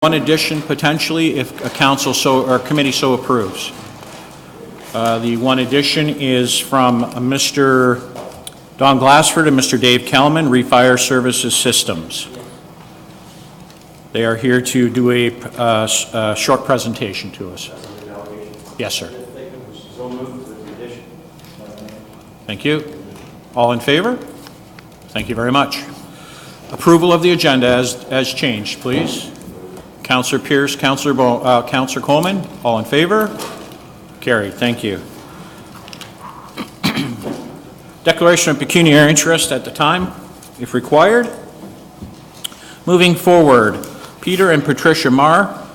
One addition potentially if a council or committee so approves. The one addition is from Mr. Don Glassford and Mr. Dave Kelman, Refire Services Systems. They are here to do a short presentation to us. Yes, sir. Thank you. All in favor? Thank you very much. Approval of the agenda as changed, please. Councillor Pierce, Councillor Coleman, all in favor? Carried. Thank you. Declaration of pecuniary interest at the time, if required. Moving forward, Peter and Patricia Marr,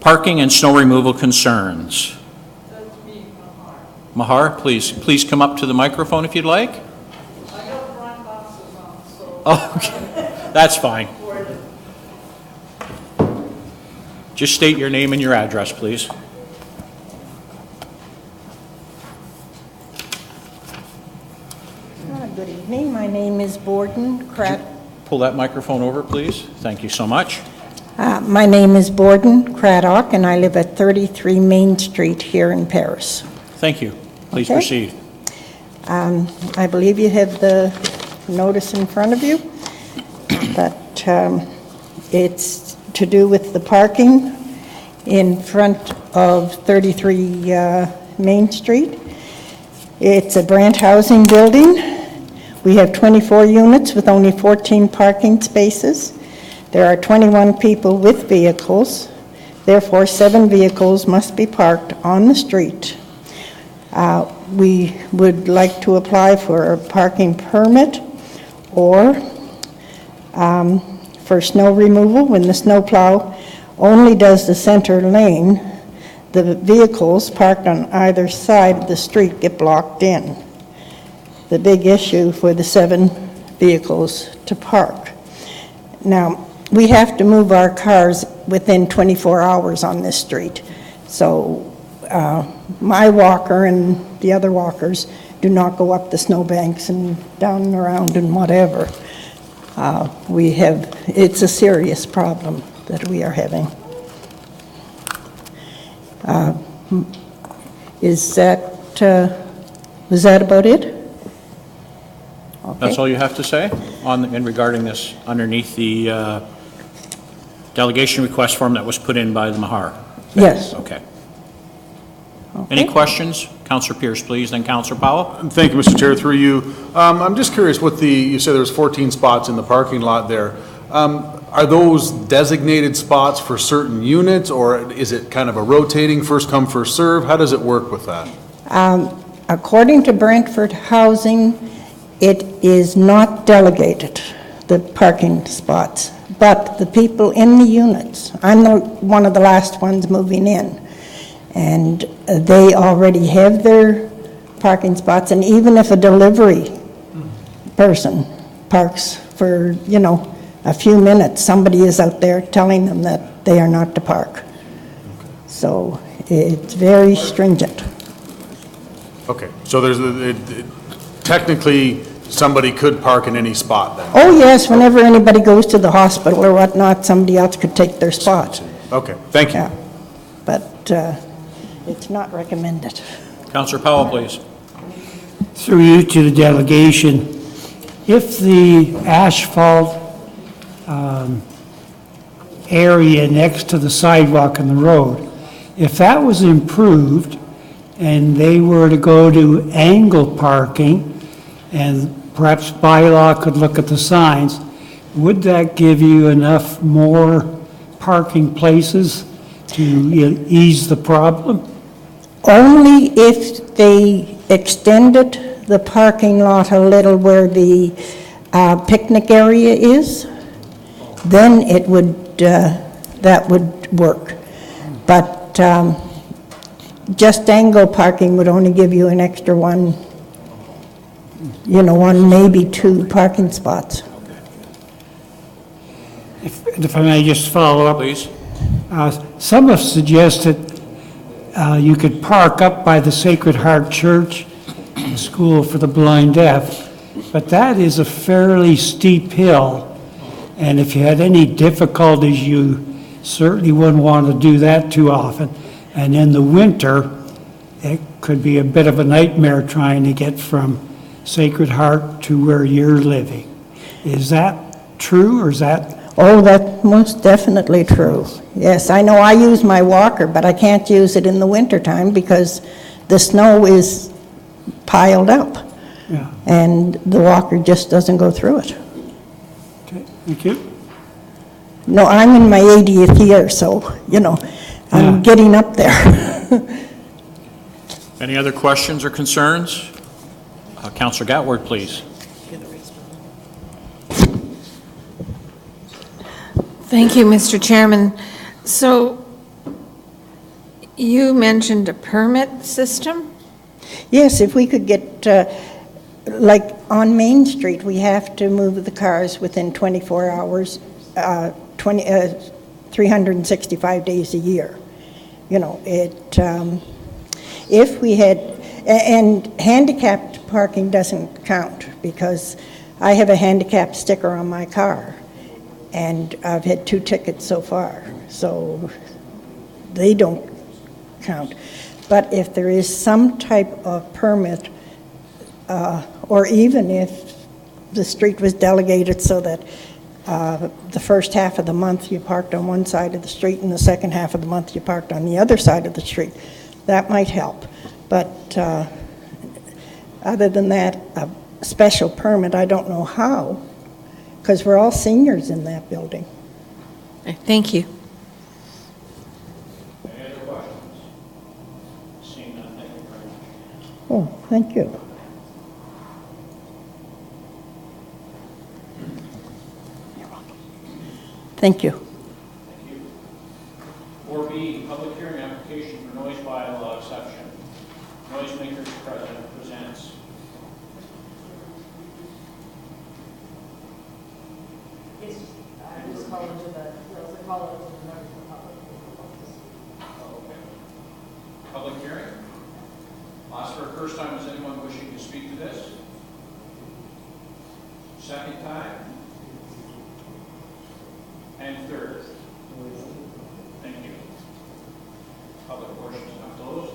parking and snow removal concerns. That's me, Mahar, please come up to the microphone if you'd like. I got brown glasses on, so... Oh, okay. That's fine. Just state your name and your address, please. Good evening. My name is Borden Craddock. Pull that microphone over, please. Thank you so much. My name is Borden Craddock, and I live at 33 Main Street here in Paris. Thank you. Please Okay. proceed. I believe you have the notice in front of you, but it's to do with the parking in front of 33 Main Street. It's a Brandt housing building. We have 24 units with only 14 parking spaces. There are 21 people with vehicles. Therefore, 7 vehicles must be parked on the street. We would like to apply for a parking permit or for snow removal. When the snowplow only does the center lane, the vehicles parked on either side of the street get blocked in. The big issue for the 7 vehicles to park. Now, we have to move our cars within 24 hours on this street. So my walker and the other walkers do not go up the snowbanks and down and around and whatever. It's a serious problem that we are having. Was that about it? Okay. That's all you have to say in regarding this underneath the delegation request form that was put in by the Mahar? Yes. Okay. Any questions? Councillor Pierce, please, then Councillor Powell. Thank you, Mr. Chair. Through you, I'm just curious you said there was 14 spots in the parking lot there. Are those designated spots for certain units, or is it kind of a rotating first come, first serve? How does it work with that? According to Brantford Housing, it is not delegated, the parking spots, but the people in the units. I'm one of the last ones moving in, and they already have their parking spots, and even if a delivery person parks for, a few minutes, somebody is out there telling them that they are not to park. So it's very stringent. Okay, so technically somebody could park in any spot then? Oh, yes, whenever anybody goes to the hospital or whatnot, somebody else could take their spot. Okay, thank you. Yeah, but it's not recommended. Councillor Powell, please. Through you to the delegation, if the asphalt area next to the sidewalk and the road, if that was improved and they were to go to angle parking, and perhaps bylaw could look at the signs, would that give you enough more parking places to ease the problem? Only if they extended the parking lot a little where the picnic area is, then it would, that would work. But just angle parking would only give you an extra one, one, maybe 2 parking spots. If I may just follow up. Please. Some have suggested you could park up by the Sacred Heart Church, the School for the Blind Deaf, but that is a fairly steep hill, and if you had any difficulties, you certainly wouldn't want to do that too often. And in the winter, it could be a bit of a nightmare trying to get from Sacred Heart to where you're living. Is that true, or is that? Oh, that's most definitely true. Yes, I know I use my walker, but I can't use it in the wintertime because the snow is piled up. Yeah. And the walker just doesn't go through it. Okay, thank you. No, I'm in my 80th year, so, Yeah. I'm getting up there. Any other questions or concerns? Councilor Gatward, please. Thank you, Mr. Chairman. So you mentioned a permit system? Yes, if we could get, like on Main Street, we have to move the cars within 24 hours, 365 days a year. If we had, and handicapped parking doesn't count because I have a handicap sticker on my car and I've had 2 tickets so far, so they don't count. But if there is some type of permit, or even if the street was delegated so that the first half of the month you parked on one side of the street and the second half of the month you parked on the other side of the street, that might help. But other than that, a special permit, I don't know how, because we're all seniors in that building. Thank you. Any other questions? Seeing none, thank you very much. Oh, thank you. Thank you. 4B, public hearing application for noise bylaw exception. Noisemakers President presents. Public hearing. Last for a first time, is anyone wishing to speak to this? Second time? And third? Thank you. Public portion is now closed.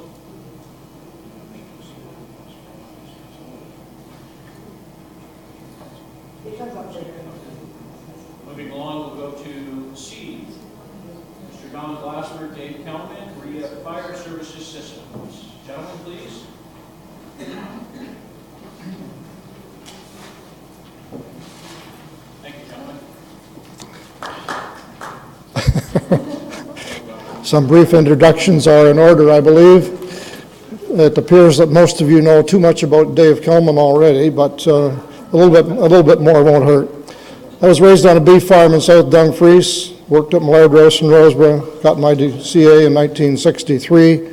Moving along, we'll go to C. Mr. Don Glassford, Dave Kelman, REIA Fire Services Systems. Gentlemen, please. Thank you, gentlemen. Some brief introductions are in order, I believe. It appears that most of you know too much about Dave Kelman already, but a little bit more won't hurt. I was raised on a beef farm in South Dumfries, worked at Millard Roast in Roseboro, got my CA in 1963.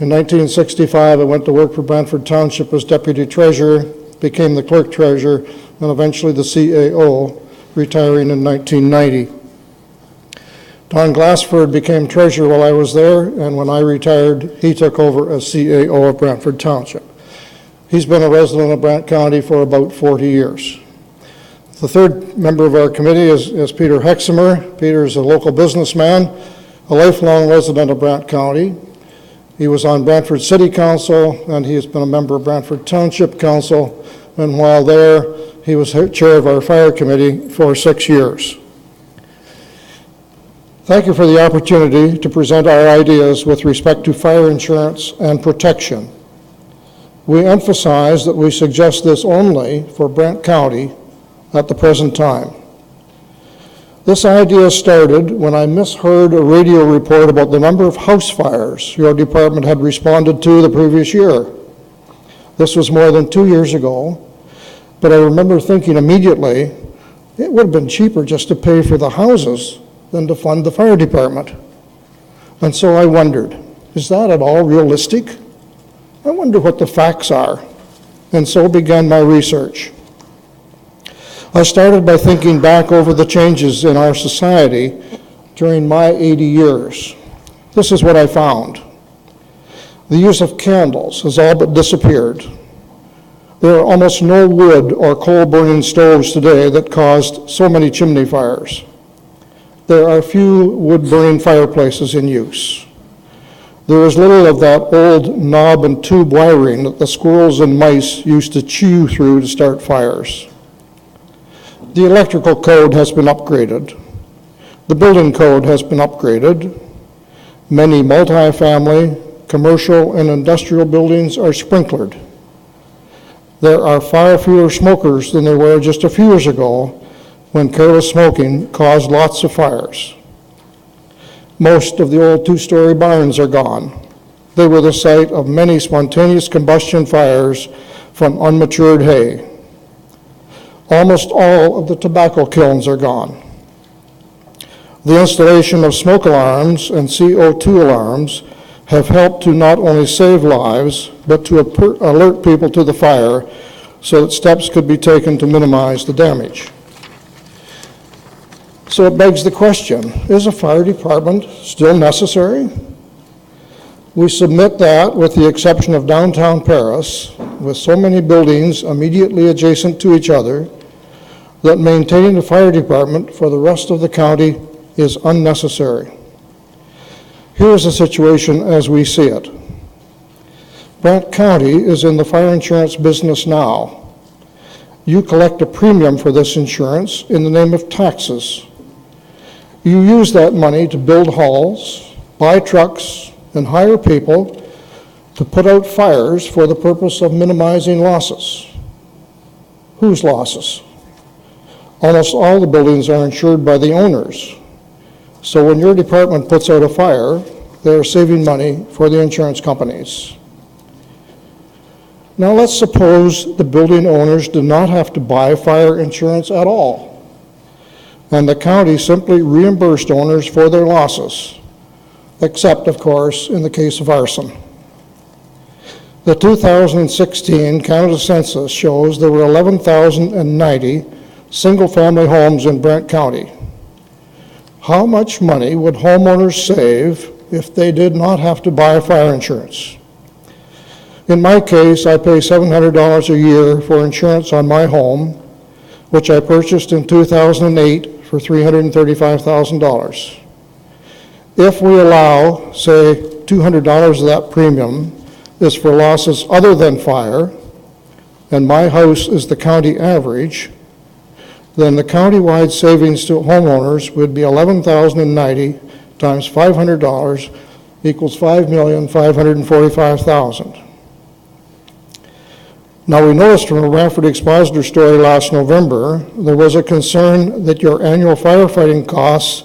In 1965, I went to work for Brantford Township as deputy treasurer, became the clerk treasurer, and eventually the CAO, retiring in 1990. Don Glassford became treasurer while I was there, and when I retired, he took over as CAO of Brantford Township. He's been a resident of Brant County for about 40 years. The third member of our committee is Peter Hexamer. Peter is a local businessman, a lifelong resident of Brant County. He was on Brantford City Council, and he has been a member of Brantford Township Council, and while there, he was chair of our fire committee for 6 years. Thank you for the opportunity to present our ideas with respect to fire insurance and protection. We emphasize that we suggest this only for Brant County at the present time. This idea started when I misheard a radio report about the number of house fires your department had responded to the previous year. This was more than 2 years ago, but I remember thinking immediately, it would have been cheaper just to pay for the houses than to fund the fire department. And so I wondered, is that at all realistic? I wonder what the facts are. And so began my research. I started by thinking back over the changes in our society during my 80 years. This is what I found. The use of candles has all but disappeared. There are almost no wood or coal-burning stoves today that caused so many chimney fires. there are few wood-burning fireplaces in use. There is little of that old knob and tube wiring that the squirrels and mice used to chew through to start fires. The electrical code has been upgraded. The building code has been upgraded. Many multifamily, commercial, and industrial buildings are sprinklered. There are far fewer smokers than there were just a few years ago when careless smoking caused lots of fires. Most of the old two-story barns are gone. They were the site of many spontaneous combustion fires from unmatured hay. Almost all of the tobacco kilns are gone. The installation of smoke alarms and CO2 alarms have helped to not only save lives, but to alert people to the fire so that steps could be taken to minimize the damage. So it begs the question, is a fire department still necessary? We submit that, with the exception of downtown Paris, with so many buildings immediately adjacent to each other, that maintaining a fire department for the rest of the county is unnecessary. Here is the situation as we see it. Brant County is in the fire insurance business now. You collect a premium for this insurance in the name of taxes. You use that money to build halls, buy trucks, and hire people to put out fires for the purpose of minimizing losses. Whose losses? Almost all the buildings are insured by the owners. So when your department puts out a fire, they are saving money for the insurance companies. Now let's suppose the building owners do not have to buy fire insurance at all, and the county simply reimbursed owners for their losses, except, of course, in the case of arson. The 2016 Canada Census shows there were 11,090 single-family homes in Brant County. How much money would homeowners save if they did not have to buy fire insurance? In my case, I pay $700 a year for insurance on my home, which I purchased in 2008 for $335,000. If we allow, say, $200 of that premium is for losses other than fire, and my house is the county average, then the countywide savings to homeowners would be $11,090 times $500 equals $5,545,000. Now, we noticed from a Ranford Expositor story last November, there was a concern that your annual firefighting costs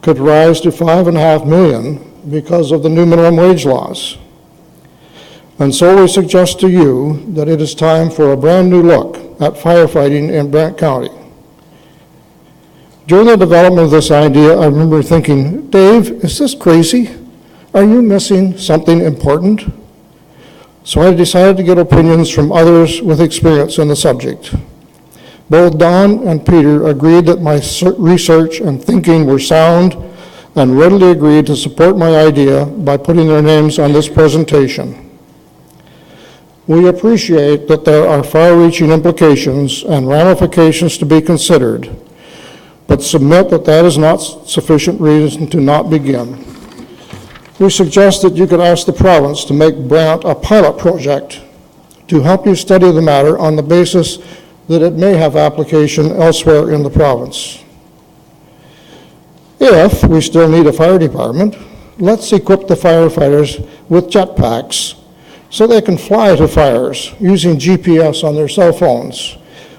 could rise to $5.5 million because of the new minimum wage laws. And so we suggest to you that it is time for a brand new look at firefighting in Brant County. During the development of this idea, I remember thinking, Dave, is this crazy? Are you missing something important? So I decided to get opinions from others with experience in the subject. Both Don and Peter agreed that my research and thinking were sound and readily agreed to support my idea by putting their names on this presentation. We appreciate that there are far-reaching implications and ramifications to be considered, but submit that that is not sufficient reason to not begin. We suggest that you could ask the province to make Brant a pilot project to help you study the matter on the basis that it may have application elsewhere in the province. If we still need a fire department, let's equip the firefighters with jetpacks so they can fly to fires using GPS on their cell phones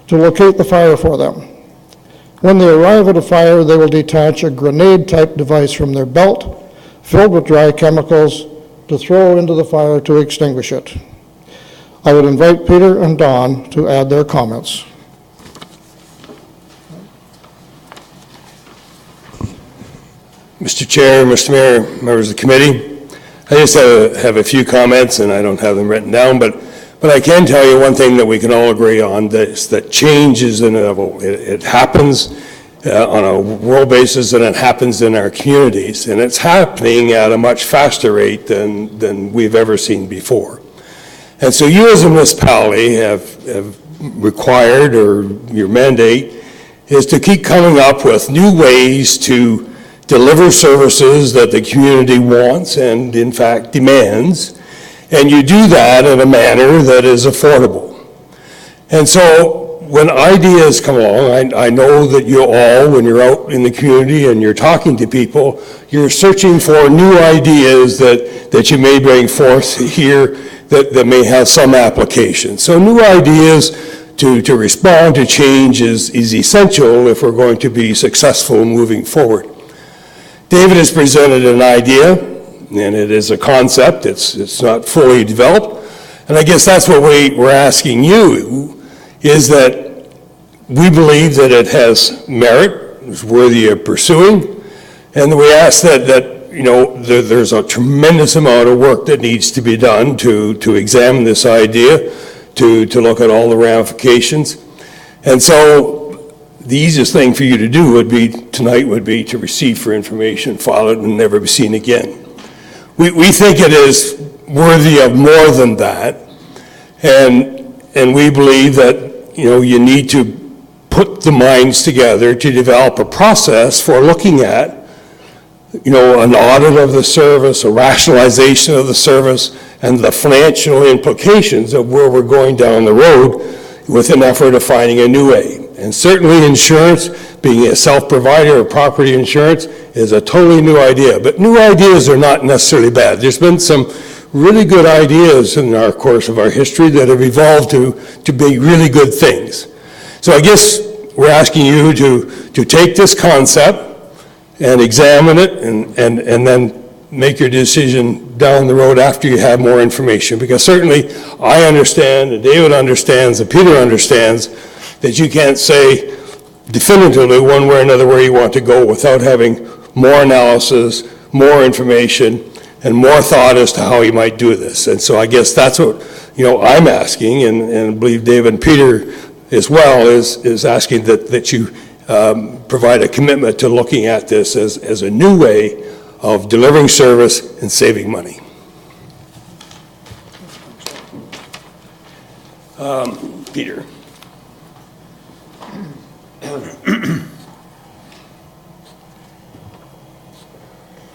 to locate the fire for them. When they arrive at a fire, they will detach a grenade-type device from their belt filled with dry chemicals to throw into the fire to extinguish it. I would invite Peter and Don to add their comments. Mr. Chair, Mr. Mayor, members of the committee, I just have a few comments, and I don't have them written down, but I can tell you one thing that we can all agree on, that change is inevitable. It happens on a world basis, and it happens in our communities, and it's happening at a much faster rate than we've ever seen before. And so you as a municipality have required, or your mandate is to keep coming up with new ways to deliver services that the community wants and in fact demands, and you do that in a manner that is affordable. And so when ideas come along, I know that you all, when you're out in the community and you're talking to people, you're searching for new ideas that you may bring forth here that may have some application. So new ideas to respond to change is essential if we're going to be successful moving forward. David has presented an idea, and it is a concept. It's not fully developed. And I guess that's what we're asking you, is that we believe that it has merit, is worthy of pursuing, and we ask that there's a tremendous amount of work that needs to be done to examine this idea, to look at all the ramifications. And so the easiest thing for you to do tonight would be to receive for information, file it, and never be seen again. We think it is worthy of more than that, and we believe that you need to put the minds together to develop a process for looking at an audit of the service, a rationalization of the service, and the financial implications of where we're going down the road with an effort of finding a new way. And certainly insurance, being a self-provider of property insurance, is a totally new idea. But new ideas are not necessarily bad. There's been some really good ideas in our course of our history that have evolved to be really good things. So I guess we're asking you to take this concept and examine it and then make your decision down the road after you have more information. Because certainly I understand, and David understands, and Peter understands that you can't say definitively one way or another where you want to go without having more analysis, more information, and more thought as to how you might do this. And so I guess that's what I'm asking, and I believe David and Peter as well is asking that you provide a commitment to looking at this as a new way of delivering service and saving money. Peter.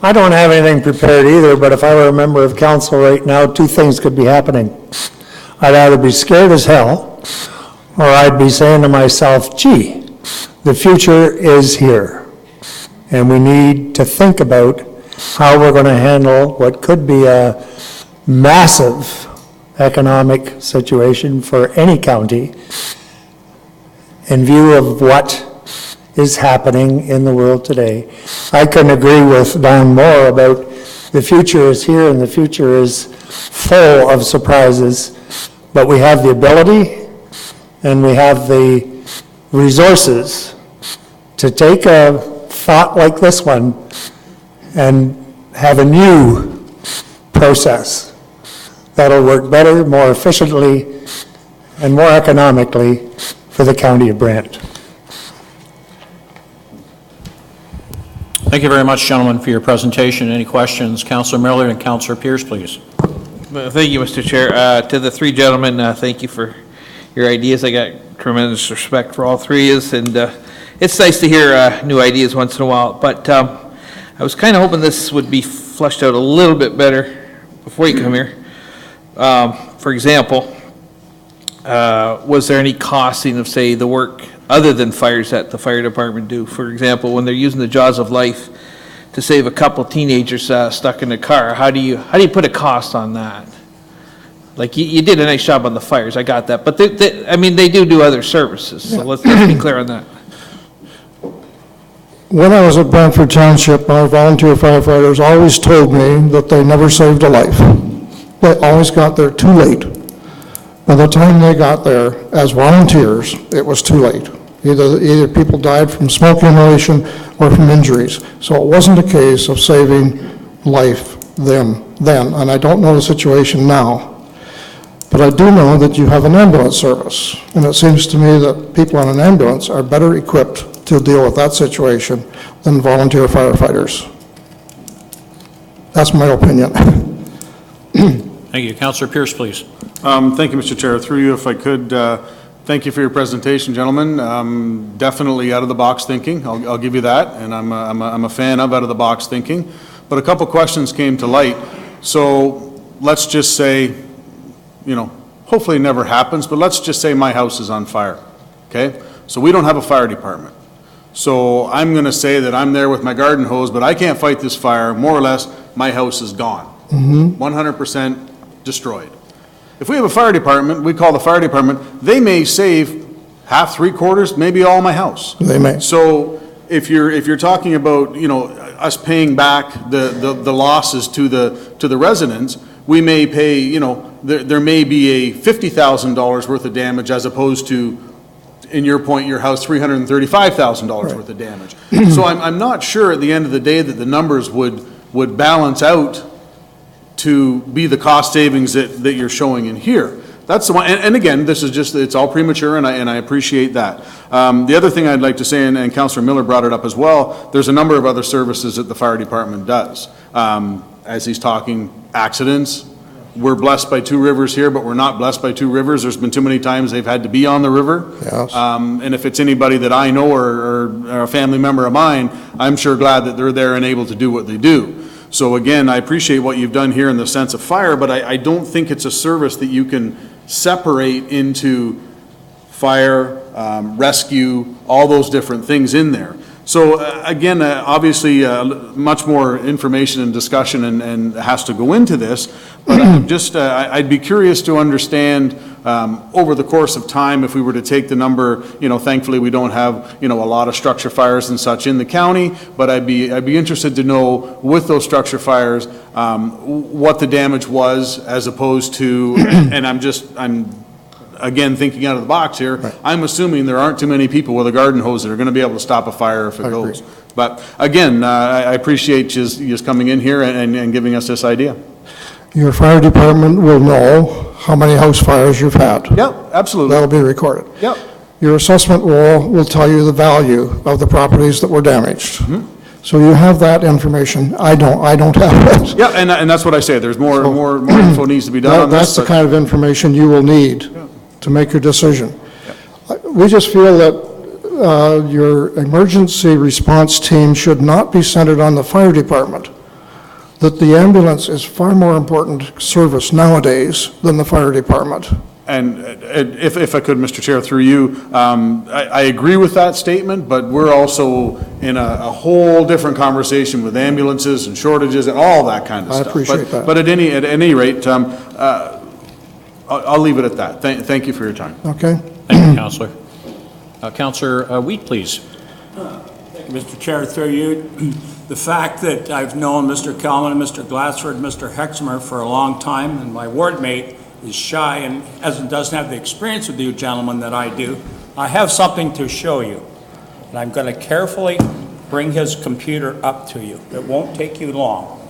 I don't have anything prepared either, but if I were a member of council right now, two things could be happening. I'd either be scared as hell, or I'd be saying to myself, gee, the future is here. And we need to think about how we're going to handle what could be a massive economic situation for any county in view of what is happening in the world today. I couldn't agree with Don more about the future is here and the future is full of surprises, but we have the ability and we have the resources to take a thought like this one and have a new process that'll work better, more efficiently, and more economically for the county of Brant. Thank you very much, gentlemen, for your presentation. Any questions? Councilor Miller and Councilor Pierce, please. Thank you, Mr. Chair. To the three gentlemen, thank you for your ideas. I got tremendous respect for all three of you, and it's nice to hear new ideas once in a while. But I was kind of hoping this would be fleshed out a little bit better before you come here. For example, was there any costing of, say, the work other than fires that the fire department do? For example, when they're using the jaws of life to save a couple teenagers stuck in a car, how do you put a cost on that? Like, you did a nice job on the fires, I got that, but they do other services, so let's be clear on that. When I was at Brantford Township, our volunteer firefighters always told me that they never saved a life. They always got there too late. By the time they got there as volunteers, it was too late. Either people died from smoke inhalation or from injuries. So it wasn't a case of saving life then, and I don't know the situation now. But I do know that you have an ambulance service, and it seems to me that people on an ambulance are better equipped to deal with that situation than volunteer firefighters. That's my opinion. Thank you. Councilor Pierce, please. Thank you, Mr. Chair. Through you, if I could, Thank you for your presentation, gentlemen. Definitely out-of-the-box thinking, I'll give you that, and I'm a fan of out-of-the-box thinking. But a couple questions came to light. So let's just say, you know, hopefully it never happens, but let's just say my house is on fire, okay? So we don't have a fire department. So I'm going to say that I'm there with my garden hose, but I can't fight this fire. More or less, my house is gone. 100% destroyed. If we have a fire department, we call the fire department, they may save half, three-quarters, maybe all my house. They may. So if you're talking about, you know, us paying back the losses to the residents, we may pay, you know, there may be a $50,000 worth of damage as opposed to, in your point, your house, $335,000 worth of damage. So I'm not sure at the end of the day that the numbers would balance out to be the cost savings that you're showing in here. That's the one, and again, this is just, it's all premature, and I appreciate that. The other thing I'd like to say, and Councillor Miller brought it up as well, there's a number of other services that the fire department does. As he's talking, accidents, we're blessed by two rivers here, but we're not blessed by two rivers. There's been too many times they've had to be on the river. Yes. And if it's anybody that I know or a family member of mine, I'm sure glad that they're there and able to do what they do. So again, I appreciate what you've done here in the sense of fire, but I don't think it's a service that you can separate into fire, rescue, all those different things in there. So again, obviously, much more information and discussion and has to go into this, but I'd be curious to understand over the course of time, if we were to take the number, you know, thankfully we don't have, you know, a lot of structure fires and such in the county, but I'd be interested to know with those structure fires, what the damage was as opposed to, and I'm again, thinking out of the box here, right. I'm assuming there aren't too many people with a garden hose that are going to be able to stop a fire if it goes. But again, I appreciate you just coming in here and giving us this idea. Your fire department will know how many house fires you've had. Yep, absolutely. That'll be recorded. Yep. Your assessment will tell you the value of the properties that were damaged. So you have that information. I don't have it. Yeah, and that's what I say. There's more info needs to be done on this. That's the kind of information you will need to make your decision. We just feel that your emergency response team should not be centered on the fire department, that the ambulance is far more important service nowadays than the fire department. And if I could, Mr. Chair, through you, I agree with that statement, but we're also in a whole different conversation with ambulances and shortages and all that kind of stuff. I appreciate that. But at any rate, I'll leave it at that. Thank you for your time. Okay. Thank you, Councillor. Councillor Wheat, please. Thank you, Mr. Chair, through you. The fact that I've known Mr. Kelman, Mr. Glassford, Mr. Hexmer for a long time, and my ward mate is shy and doesn't have the experience with you gentlemen that I do, I have something to show you. And I'm going to carefully bring his computer up to you. It won't take you long.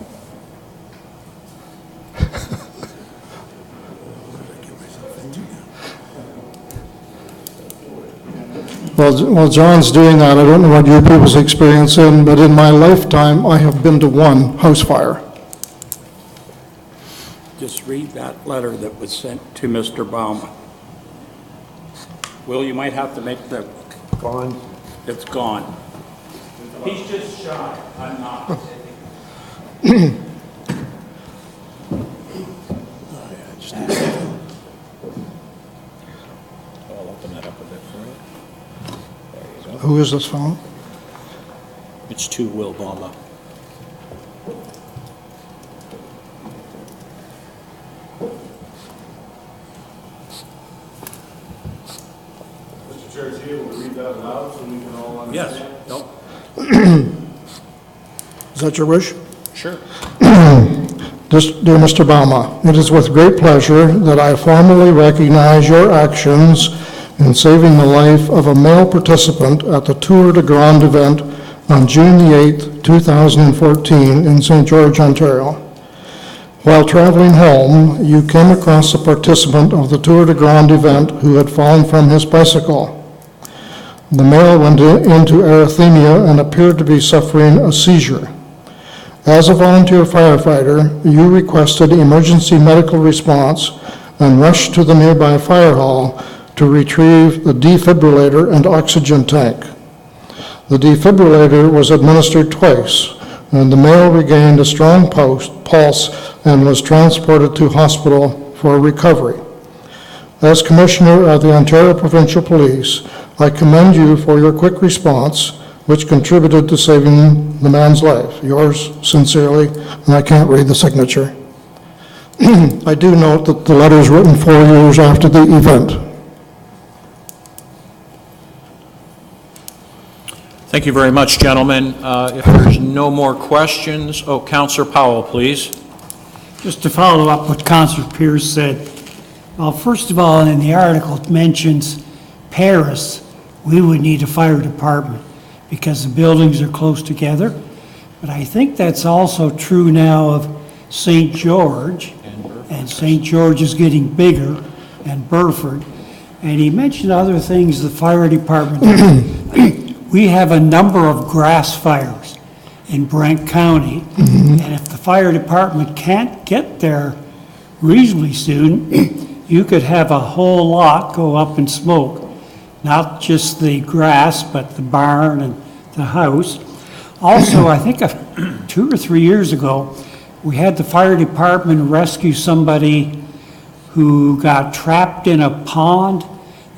Well, John's doing that. I don't know what your people's experience in, but in my lifetime, I have been to one house fire. Just read that letter that was sent to Mr. Baumann. Will, you might have to make the... Gone. It's gone. He's just shy. I'm not. I'll open that up a bit for you. There you go. Who is this fellow? It's to Will Baumann. Mr. Chair, is he able to read that aloud so we can all understand? Yes. Nope. Is that your wish? Sure. Dear Mr. Baumann, it is with great pleasure that I formally recognize your actions in saving the life of a male participant at the Tour de Grande event on June the 8th, 2014 in St. George, Ontario. While traveling home, you came across a participant of the Tour de Grande event who had fallen from his bicycle. The male went into arrhythmia and appeared to be suffering a seizure. As a volunteer firefighter, you requested emergency medical response and rushed to the nearby fire hall to retrieve the defibrillator and oxygen tank. The defibrillator was administered twice, and the male regained a strong pulse and was transported to hospital for recovery. As Commissioner of the Ontario Provincial Police, I commend you for your quick response, which contributed to saving the man's life. Yours sincerely, and I can't read the signature. I do note that the letter is written 4 years after the event. Thank you very much, gentlemen. If there's no more questions, Councillor Powell, please. Just to follow up what Councillor Pierce said, well, first of all, in the article, it mentions Paris, we would need a fire department because the buildings are close together. But I think that's also true now of St. George, and St. George is getting bigger, and Burford. And he mentioned other things the fire department does. We have a number of grass fires in Brant County, and if the fire department can't get there reasonably soon, you could have a whole lot go up in smoke. Not just the grass, but the barn and the house. Also, I think 2 or 3 years ago, we had the fire department rescue somebody who got trapped in a pond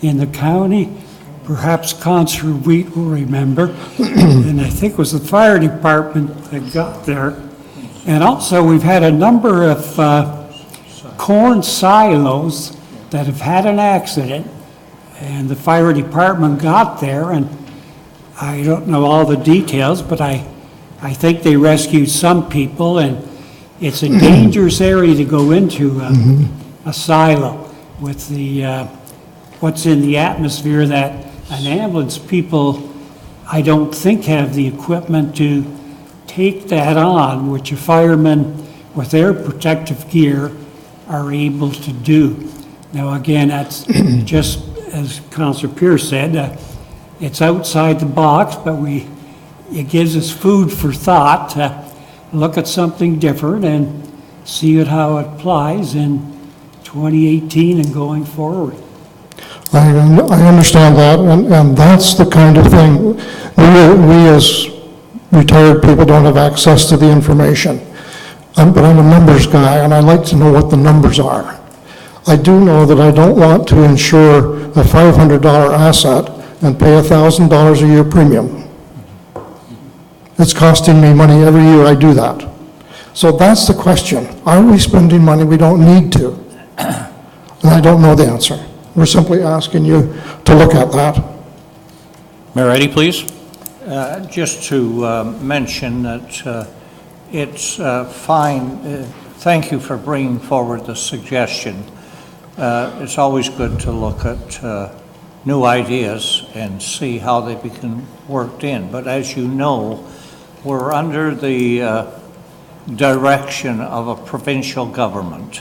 in the county. Perhaps Councillor Wheat will remember. And I think it was the fire department that got there. And also, we've had a number of corn silos that have had an accident, and the fire department got there, and I don't know all the details, but I think they rescued some people, and it's a dangerous area to go into, a silo with the what's in the atmosphere that an ambulance people, I don't think, have the equipment to take that on, which a fireman with their protective gear are able to do. Now, again, that's just, as Councillor Pierce said, it's outside the box, but it gives us food for thought to look at something different and see how it applies in 2018 and going forward. I understand that, and that's the kind of thing, we as retired people don't have access to the information. But I'm a numbers guy, and I like to know what the numbers are. I do know that I don't want to insure a $500 asset and pay $1,000 a year premium. It's costing me money every year I do that. So that's the question. Are we spending money we don't need to? And I don't know the answer. We're simply asking you to look at that. Mayor Eddy, please. Just to mention that it's fine. Thank you for bringing forward the suggestion. It's always good to look at new ideas and see how they become worked in. But as you know, we're under the direction of a provincial government.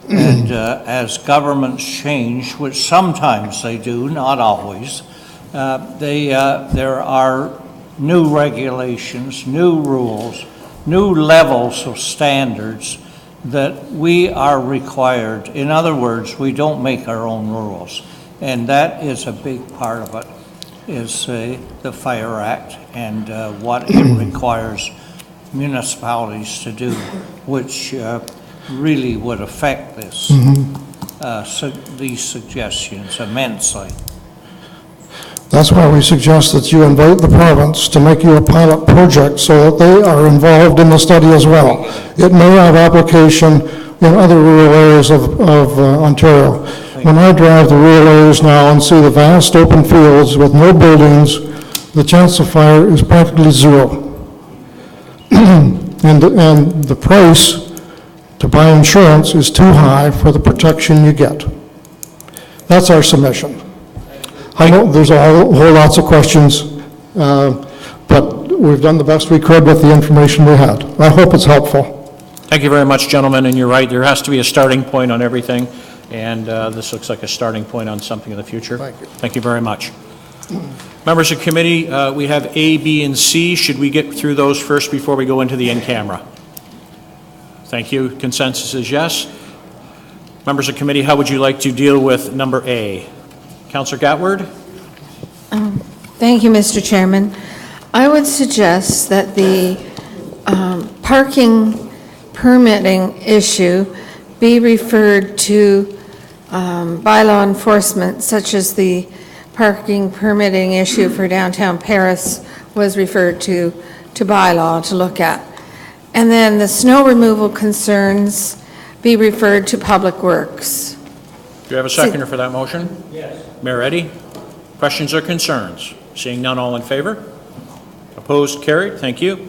And as governments change, which sometimes they do, not always, there are new regulations, new rules, new levels of standards that we are required. In other words, we don't make our own rules. And that is a big part of it, is the Fire Act and what it requires municipalities to do, which really would affect this, these suggestions immensely. That's why we suggest that you invite the province to make you a pilot project so that they are involved in the study as well. It may have application in other rural areas of Ontario. When I drive the rural areas now and see the vast open fields with no buildings, the chance of fire is practically zero. And the price to buy insurance is too high for the protection you get. That's our submission. I know there's a whole lots of questions, but we've done the best we could with the information we had. I hope it's helpful. Thank you very much, gentlemen, and you're right, there has to be a starting point on everything, and this looks like a starting point on something in the future. Thank you. Thank you very much. Members of committee, we have A, B, and C. Should we get through those first before we go into the in-camera? Thank you. Consensus is yes. Members of committee, how would you like to deal with number A? Counselor Gatward? Thank you, Mr. Chairman. I would suggest that the parking permitting issue be referred to bylaw enforcement, such as the parking permitting issue for downtown Paris was referred to bylaw to look at. And then the snow removal concerns be referred to Public Works. Do you have a seconder for that motion? Yes. Mayor Eddy? Questions or concerns? Seeing none, all in favor? Opposed, carried, thank you.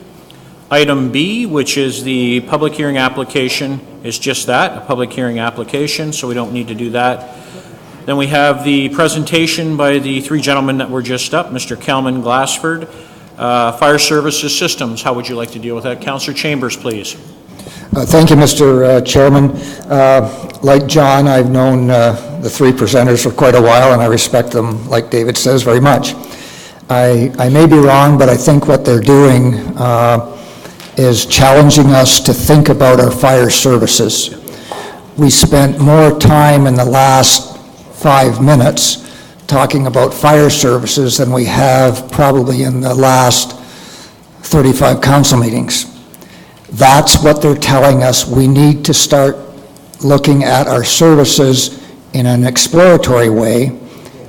Item B, which is the public hearing application, is just that, a public hearing application, so we don't need to do that. Then we have the presentation by the three gentlemen that were just up, Mr. Kelman, Glassford, Fire Services Systems. How would you like to deal with that? Councillor Chambers, please. Thank you, Mr. Chairman. Like John, I've known the three presenters for quite a while, and I respect them, like David says, very much. I may be wrong, but I think what they're doing is challenging us to think about our fire services. We spent more time in the last 5 minutes talking about fire services than we have probably in the last 35 council meetings. That's what they're telling us. We need to start looking at our services in an exploratory way,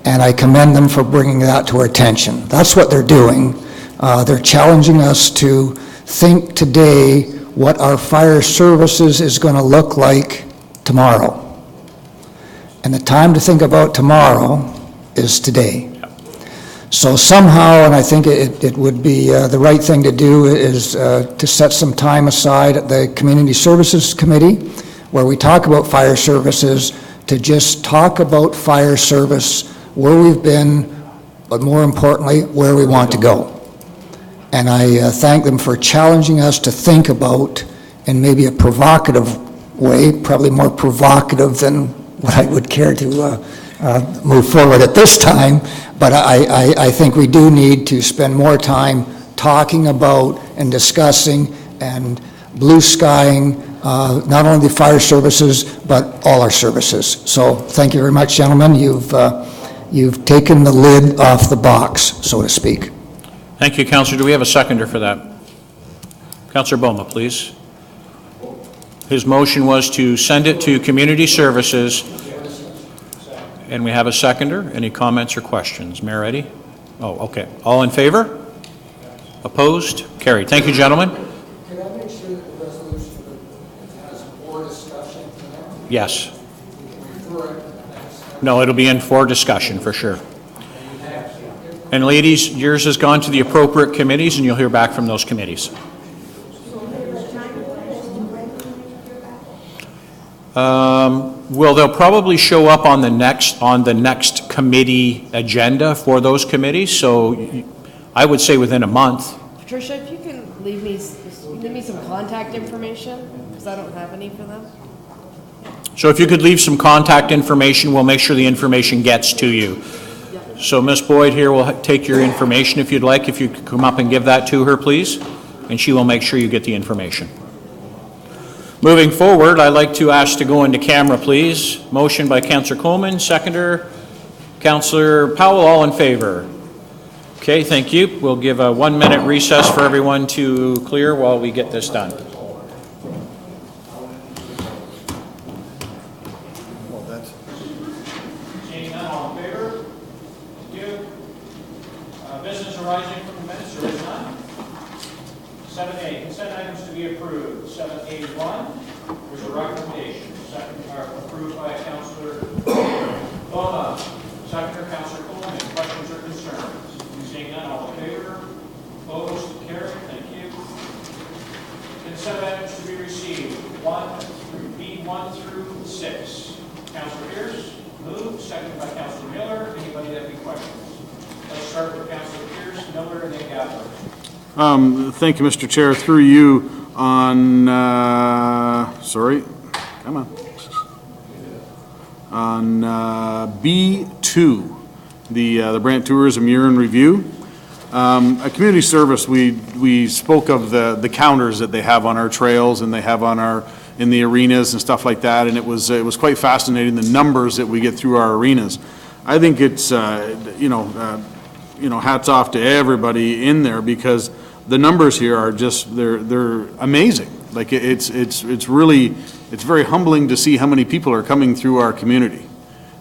and I commend them for bringing that to our attention. That's what they're doing. They're challenging us to think today what our fire services is going to look like tomorrow. And the time to think about tomorrow is today. So somehow, and I think it would be the right thing to do, is to set some time aside at the Community Services Committee, where we talk about fire services, to just talk about fire service, where we've been, but more importantly, where we want to go. And I thank them for challenging us to think about, in maybe a provocative way, probably more provocative than what I would care to move forward at this time, but I think we do need to spend more time talking about and discussing and blue skying not only the fire services, but all our services. So thank you very much, gentlemen. You've taken the lid off the box, so to speak. Thank you, Councillor. Do we have a seconder for that? Councillor Boma, please. His motion was to send it to Community Services, and we have a seconder. Any comments or questions? Mayor Eddy? Oh, okay. All in favor? Opposed? Carried. Thank you, gentlemen. Can I make sure that the resolution has more discussion tonight? Yes. Refer it to the next time. No, it'll be in for discussion, for sure. And ladies, yours has gone to the appropriate committees, and you'll hear back from those committees. Well, they'll probably show up on the next committee agenda for those committees, so I would say within a month. Patricia, if you can leave me some contact information, because I don't have any for them. So if you could leave some contact information, we'll make sure the information gets to you. So Ms. Boyd here will take your information if you'd like. If you could come up and give that to her, please, and she will make sure you get the information. Moving forward, I'd like to ask to go into camera, please. Motion by Councillor Coleman, seconder, Councillor Powell, all in favor. Okay, thank you. We'll give a 1-minute recess for everyone to clear while we get this done. Seeing none, all in favor? Thank you. Business arising from the minutes, there is none. 7A, consent items to be approved. 7A1, there's a recommendation. Approved by Councillor Boma. Seconder, Councillor Coleman. Questions or concerns? Seeing none, all in favor? Opposed? Carried. Thank you. Consent items to be received. B1 through 6. Councillor Pierce, moved. Seconded by Councillor Miller. Anybody have any questions? Let's start with Councillor Pierce, Miller, and then Gatler. Thank you, Mr. Chair. Through you on, on B2, the Brant Tourism Year in Review. At Community Service, we spoke of the counters that they have on our trails and they have on in the arenas and stuff like that, and it was quite fascinating, the numbers that we get through our arenas. I think it's, hats off to everybody in there, because the numbers here are just, they're amazing. Like, it's really, it's very humbling to see how many people are coming through our community.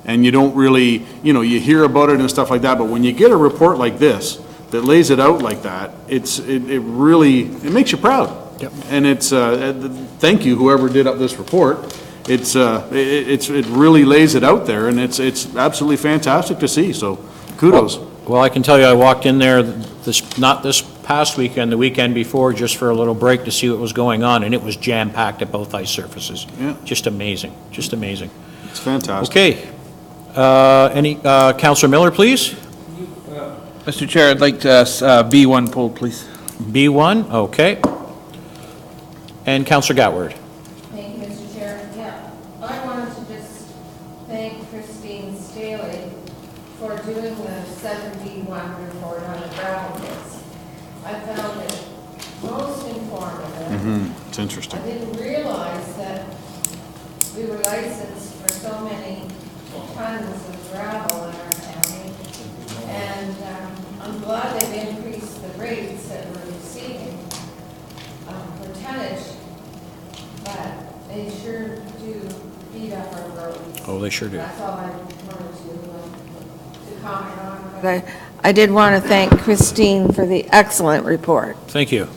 And you don't really, you hear about it and stuff like that, but when you get a report like this, that lays it out like that, it really makes you proud. Yep. And it's, thank you, whoever did up this report. It really lays it out there, and it's absolutely fantastic to see, so kudos. Well, I can tell you, I walked in there not this past weekend, the weekend before, just for a little break to see what was going on, and it was jam-packed at both ice surfaces. Yeah. Just amazing, just amazing. It's fantastic. Okay. Councillor Miller, please? Mr. Chair, I'd like to B1 pulled, please. B1, okay. And Councillor Gatward. Thank you, Mr. Chair. Yeah, I wanted to just thank Christine Staley for doing the 7B1 report on the gravel pits. I found it most informative. It's interesting. I didn't realize that we were licensed for so many tons of gravel in our county. And I'm glad they've increased the rates that we're receiving for tonnage, but they sure do beat up our roads. Oh, they sure do. That's all I wanted to comment on. But I did want to thank Christine for the excellent report. Thank you.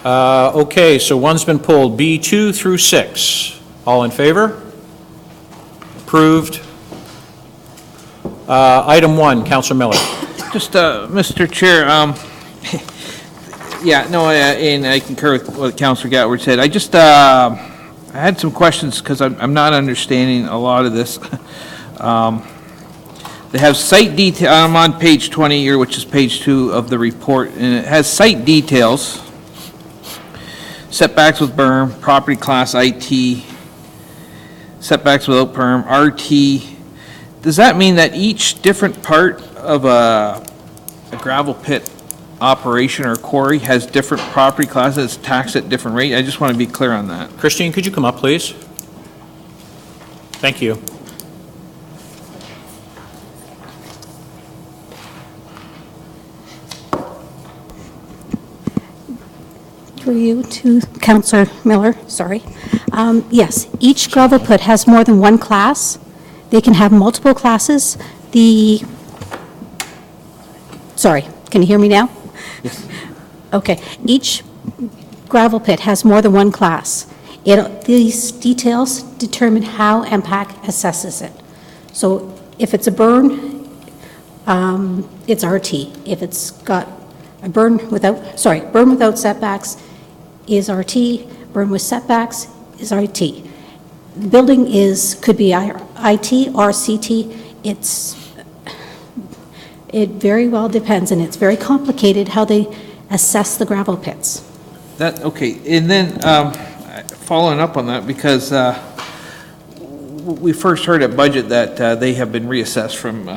Okay, so one's been pulled, B2 through 6. All in favor? Approved. Item 1, Councillor Miller. Just, Mr. Chair, yeah, no, and I concur with what Councillor Gatward said. I just, I had some questions because I'm not understanding a lot of this. They have site detail, I'm on page 20 here, which is page 2 of the report, and it has site details, setbacks with berm, property class IT, setbacks without berm, RT. Does that mean that each different part of a gravel pit operation or quarry has different property classes, taxed at different rate? I just want to be clear on that. Christine, could you come up, please? Thank you. Through you to Councillor Miller, sorry. Yes, each gravel pit has more than one class. They can have multiple classes. Sorry, can you hear me now? Yes. Okay, each gravel pit has more than one class. These details determine how MPAC assesses it. So if it's a burn, it's RT. If it's got a burn without setbacks is RT, burn with setbacks is RT. The building could be IT or CT. It very well depends, and it's very complicated how they assess the gravel pits. Okay, and then following up on that, because we first heard at budget that they have been reassessed from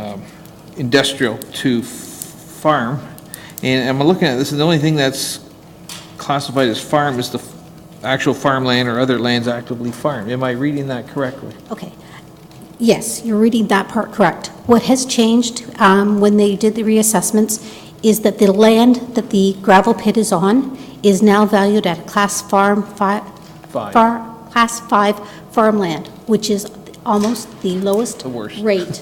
industrial to farm, and I'm looking at this, and the only thing that's classified as farm is the actual farmland or other lands actively farmed. Am I reading that correctly? Okay. Yes, you're reading that part correct. What has changed when they did the reassessments is that the land that the gravel pit is on is now valued at Class 5 farmland, which is almost the lowest rate.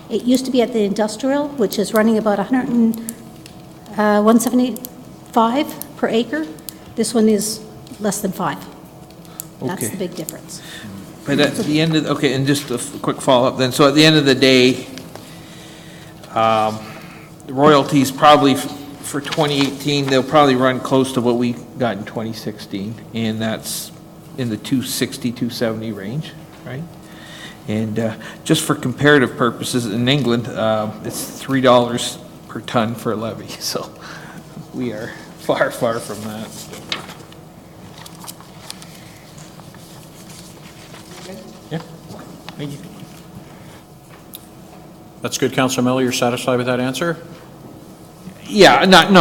It used to be at the industrial, which is running about 175 per acre. This one is less than 5. That's Okay. the big difference. But at the end of, okay, and just a quick follow-up then, so at the end of the day, the royalties probably for 2018, they'll probably run close to what we got in 2016, and that's in the 260, 270 range, right? And just for comparative purposes, in England, it's $3 per ton for a levy, so we are far, far from that. Yeah. Thank you. That's good, Councillor Miller. You're satisfied with that answer? Yeah, not,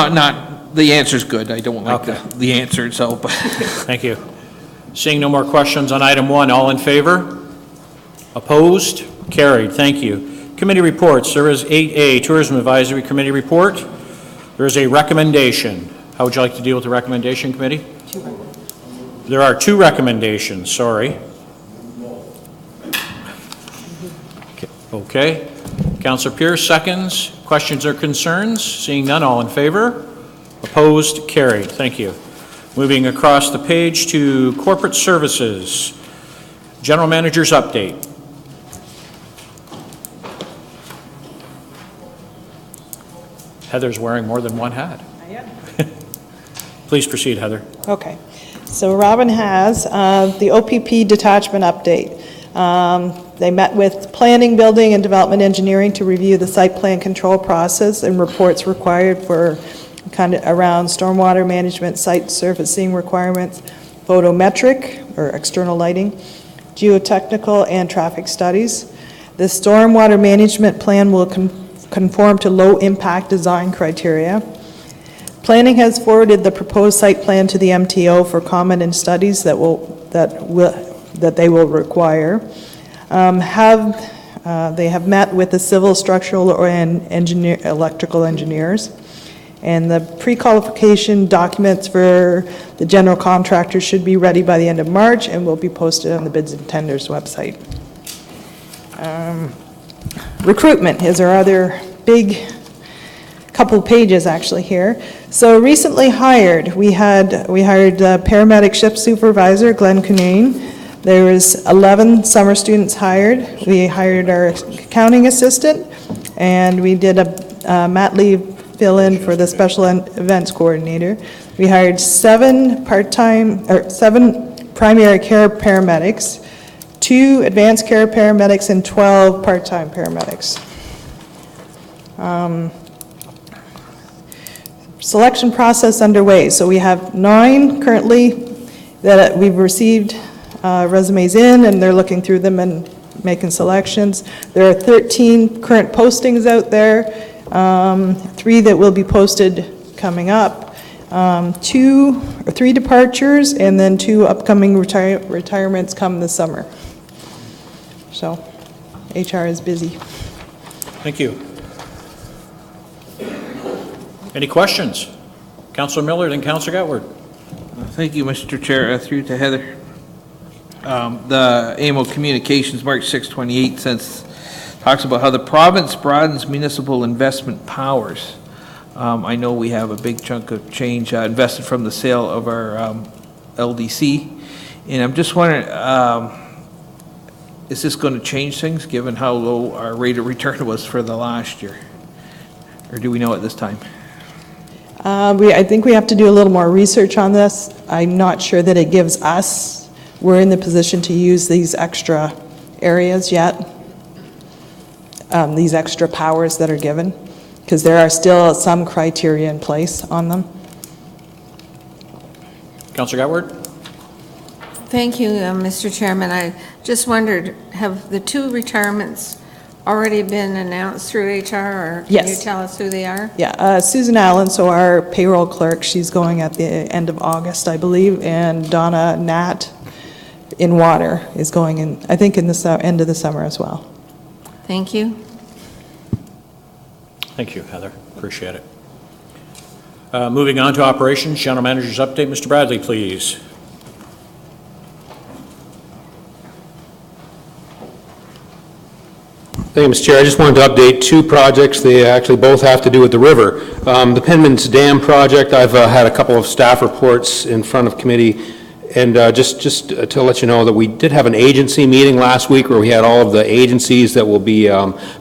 the answer's good. I don't like the answer itself, but. Thank you. Seeing no more questions on item 1, all in favor? Opposed? Carried, thank you. Committee reports, there is 8A, Tourism Advisory Committee report. There is a recommendation. How would you like to deal with the recommendation, committee? There are 2 recommendations, sorry. Okay. Councilor Pierce, seconds. Questions or concerns? Seeing none, all in favor? Opposed? Carried. Thank you. Moving across the page to Corporate Services. General Manager's update. Heather's wearing more than one hat. I am. Please proceed, Heather. Okay. So Robin has the OPP detachment update. They met with Planning, Building, and Development Engineering to review the site plan control process and reports required for kind of around stormwater management, site surfacing requirements, photometric or external lighting, geotechnical, and traffic studies. The stormwater management plan will conform to low-impact design criteria. Planning has forwarded the proposed site plan to the MTO for comment and studies that they will require. They have met with the civil, structural, and electrical engineers. And the pre-qualification documents for the general contractor should be ready by the end of March and will be posted on the bids and tenders website. Recruitment is our other big couple pages actually here. So recently hired, we hired paramedic shift supervisor Glenn Cunane. There was 11 summer students hired. We hired our accounting assistant, and we did a mat leave fill-in for the special events coordinator. We hired 7 primary care paramedics, 2 advanced care paramedics, and 12 part-time paramedics. Selection process underway. So we have 9 currently that we've received resumes in, and they're looking through them and making selections. There are 13 current postings out there, 3 that will be posted coming up, 2 or 3 departures, and then 2 upcoming retirements come this summer. So HR is busy. Thank you. Any questions? Councilor Miller, then Councilor Gatward. Thank you, Mr. Chair. Through to Heather. The AMO Communications, March 6, 2018, talks about how the province broadens municipal investment powers. I know we have a big chunk of change invested from the sale of our LDC, and I'm just wondering, is this going to change things given how low our rate of return was for the last year? Or do we know at this time? I think we have to do a little more research on this. I'm not sure that it gives us, we're in the position to use these extra areas yet, these extra powers that are given, because there are still some criteria in place on them. Councilor Gatward? Thank you, Mr. Chairman. I just wondered, have the 2 retirements already been announced through HR, or can Yes. you tell us who they are? Yeah, Susan Allen, so our payroll clerk, she's going at the end of August, I believe, and Donna Nat in water is going in, I think, in the end of the summer as well. Thank you. Thank you, Heather. Appreciate it. Moving on to operations, General Manager's update. Mr. Bradley, please. Thank you, Mr. Chair. I just wanted to update 2 projects. They actually both have to do with the river. The Penman's Dam project, I've had a couple of staff reports in front of committee, and just to let you know that we did have an agency meeting last week where we had all of the agencies that will be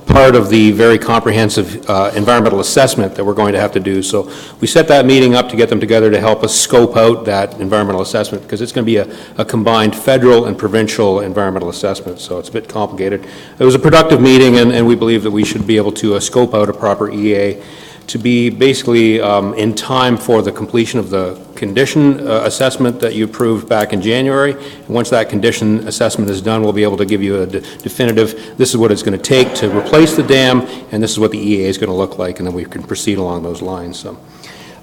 part of the very comprehensive environmental assessment that we're going to have to do. So we set that meeting up to get them together to help us scope out that environmental assessment, because it's going to be a combined federal and provincial environmental assessment, so it's a bit complicated. It was a productive meeting, and we believe that we should be able to scope out a proper EA to be basically in time for the completion of the condition assessment that you approved back in January. And once that condition assessment is done, we'll be able to give you a definitive, this is what it's going to take to replace the dam, and this is what the EA is going to look like, and then we can proceed along those lines. So,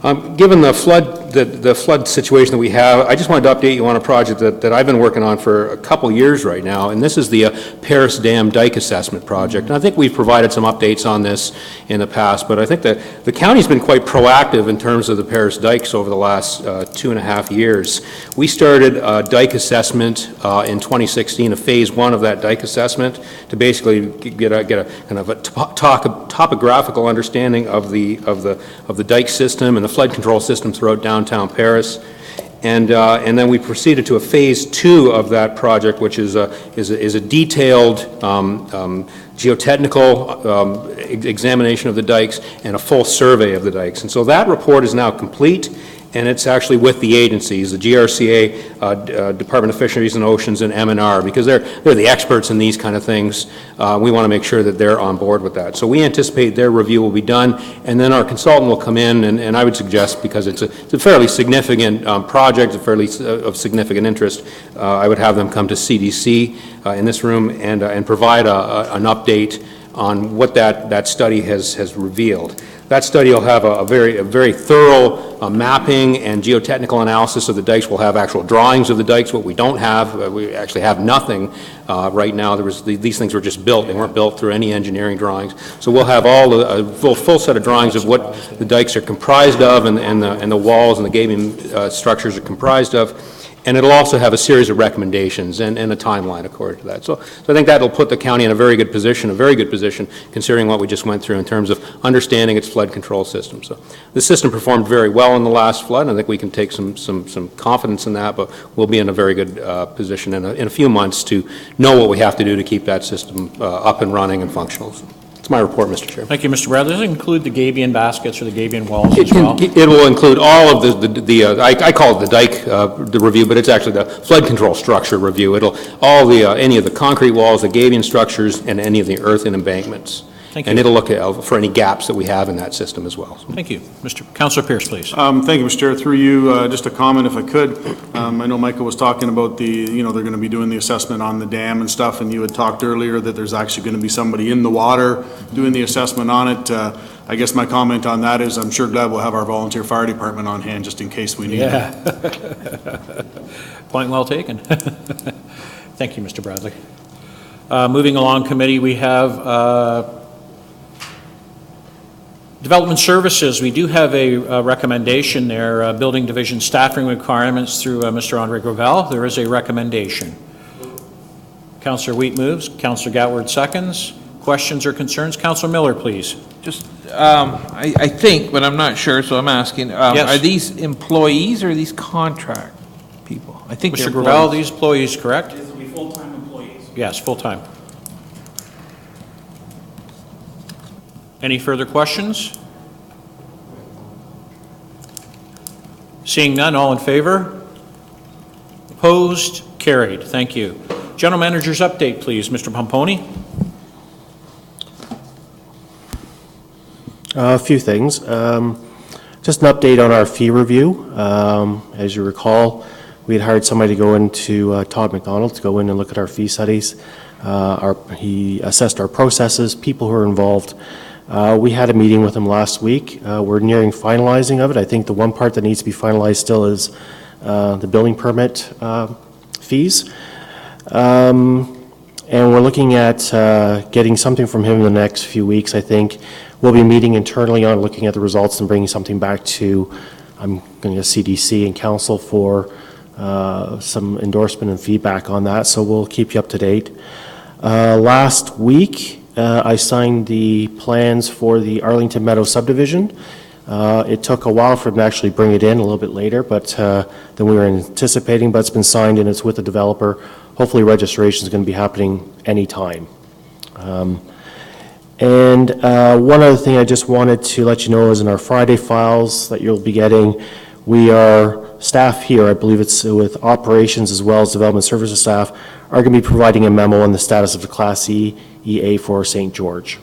Given the flood situation that we have, I just wanted to update you on a project that I've been working on for a couple years right now, and this is the Paris Dam Dike Assessment Project. And I think we've provided some updates on this in the past, but I think that the county's been quite proactive in terms of the Paris dikes over the last 2.5 years. We started a dike assessment in 2016, a phase 1 of that dike assessment, to basically get a kind of a topographical understanding of the dike system and the flood control system throughout downtown Paris. And then we proceeded to a phase 2 of that project, which is a detailed geotechnical examination of the dikes and a full survey of the dikes. And so that report is now complete, and it's actually with the agencies, the GRCA, Department of Fisheries and Oceans, and M&R, because they're the experts in these kind of things. We want to make sure that they're on board with that. So we anticipate their review will be done, and then our consultant will come in, and I would suggest, because it's a fairly significant project, of significant interest, I would have them come to CDC in this room and provide an update on what that study has revealed. That study will have a very thorough mapping and geotechnical analysis of the dikes. We'll have actual drawings of the dikes. What we don't have, we actually have nothing right now. These things were just built. They weren't built through any engineering drawings. So we'll have a full set of drawings of what the dikes are comprised of, and the walls and the gabing structures are comprised of. And it'll also have a series of recommendations and a timeline according to that. So I think that'll put the county in a very good position, considering what we just went through in terms of understanding its flood control system. So the system performed very well in the last flood, and I think we can take some confidence in that, but we'll be in a very good position in a few months to know what we have to do to keep that system up and running and functional. So it's my report, Mr. Chair. Thank you, Mr. Bradley. Does it include the gabion baskets or the gabion walls as well? It will include all of I call it the dike the review, but it's actually the flood control structure review. It'll any of the concrete walls, the gabion structures, and any of the earth and embankments. Thank you. And it'll look for any gaps that we have in that system as well. Thank you. Councillor Pierce, please. Thank you, Mr. Chair. Through you, just a comment if I could. I know Michael was talking about they're going to be doing the assessment on the dam and stuff, and you had talked earlier that there's actually going to be somebody in the water doing the assessment on it. I guess my comment on that is I'm sure glad we'll have our volunteer fire department on hand just in case we need it. Point well taken. Thank you, Mr. Bradley. Moving along, committee, we have Development Services. We do have a recommendation there, Building Division staffing requirements through Mr. Andre Gravel. There is a recommendation. Councillor Wheat moves. Councillor Gatward seconds. Questions or concerns? Councillor Miller, please. Just, I think, but I'm not sure, so I'm asking, Yes. Are these employees or are these contract people? I think they're Mr. Gravel, employees. these employees, correct? These will be full-time employees. Yes, full-time. Any further questions? Seeing none, all in favor? Opposed? Carried. Thank you. General Manager's update, please. Mr. Pomponi? A few things. Just an update on our fee review. As you recall, we had hired somebody to go into Todd McDonald to go in and look at our fee studies. He assessed our processes, people who are involved. We had a meeting with him last week. We're nearing finalizing of it. I think the one part that needs to be finalized still is the building permit fees. And we're looking at getting something from him in the next few weeks, I think. We'll be meeting internally on looking at the results and bringing something back to, I'm going to CDC and council for some endorsement and feedback on that, so we'll keep you up to date. Last week, I signed the plans for the Arlington Meadows Subdivision. It took a while for them to actually bring it in, a little bit later, but than we were anticipating, but it's been signed and it's with the developer. Hopefully registration is going to be happening anytime. And one other thing I just wanted to let you know is in our Friday files that you'll be getting, we are, staff here, I believe it's with operations as well as development services staff, are going to be providing a memo on the status of the Class E EA for St. George.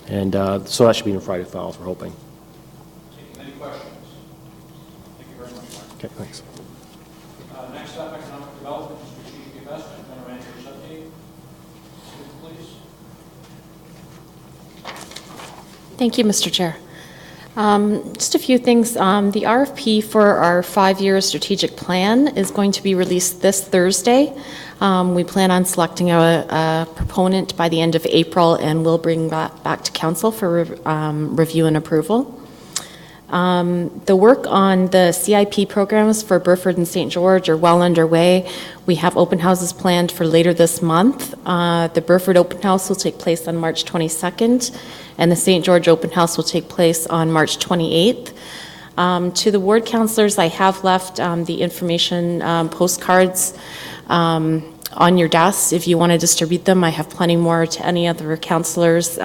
And so that should be in the Friday files, we're hoping. Any questions? Thank you very much, Mark. Okay, thanks. Next up, economic development and strategic investment. General Manager's update, please. Thank you, Mr. Chair. Just a few things. The RFP for our 5-year strategic plan is going to be released this Thursday. We plan on selecting a proponent by the end of April, and we'll bring that back to council for review and approval. The work on the CIP programs for Burford and St. George are well underway. We have open houses planned for later this month. The Burford open house will take place on March 22nd, and the St. George open house will take place on March 28th. To the ward councillors, I have left the information postcards on your desks if you want to distribute them. I have plenty more to any other councillors.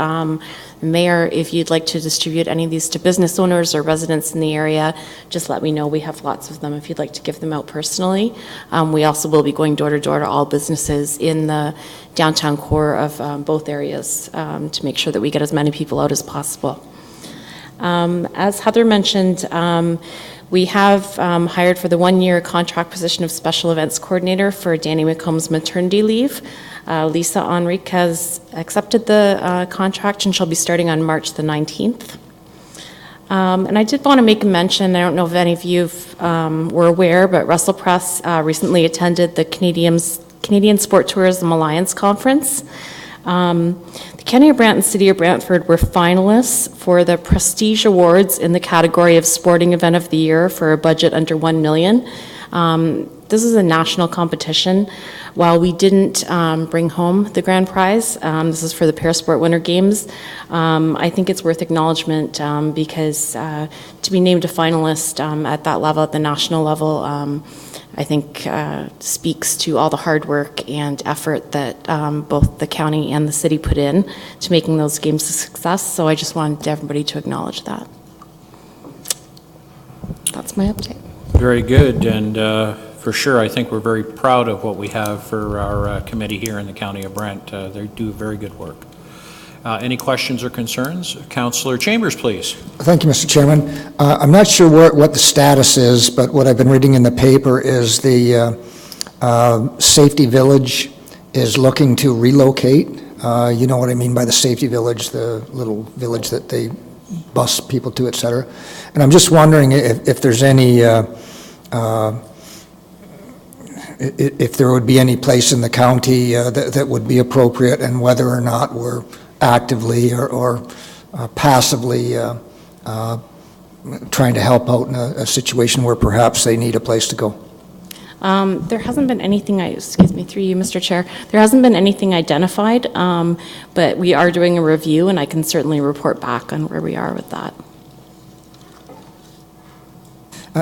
Mayor, if you'd like to distribute any of these to business owners or residents in the area, just let me know. We have lots of them if you'd like to give them out personally. We also will be going door to door to all businesses in the downtown core of both areas to make sure that we get as many people out as possible. As Heather mentioned, we have hired for the 1-year contract position of Special Events Coordinator for Danny McComb's maternity leave. Lisa Enrique has accepted the contract and she'll be starting on March the 19th. And I did want to make a mention, I don't know if any of you were aware, but Russell Press recently attended the Canadian Sport Tourism Alliance Conference. The County of Brantford and City of Brantford were finalists for the Prestige Awards in the category of Sporting Event of the Year for a budget under $1 million. This is a national competition. While we didn't bring home the grand prize, this is for the Parasport Winter Games, I think it's worth acknowledgement because to be named a finalist at that level, at the national level, I think speaks to all the hard work and effort that both the county and the city put in to making those games a success. So I just wanted everybody to acknowledge that. That's my update. Very good, and for sure, I think we're very proud of what we have for our committee here in the County of Brent. They do very good work. Any questions or concerns? Councillor Chambers, please. Thank you, Mr. Chairman. I'm not sure what the status is, but what I've been reading in the paper is the Safety Village is looking to relocate. You know what I mean by the Safety Village, the little village that they bus people to, et cetera. And I'm just wondering if there's any, if there would be any place in the county that would be appropriate, and whether or not we're actively or passively trying to help out in a situation where perhaps they need a place to go. There hasn't been anything, excuse me, through you, Mr. Chair, there hasn't been anything identified, but we are doing a review, and I can certainly report back on where we are with that.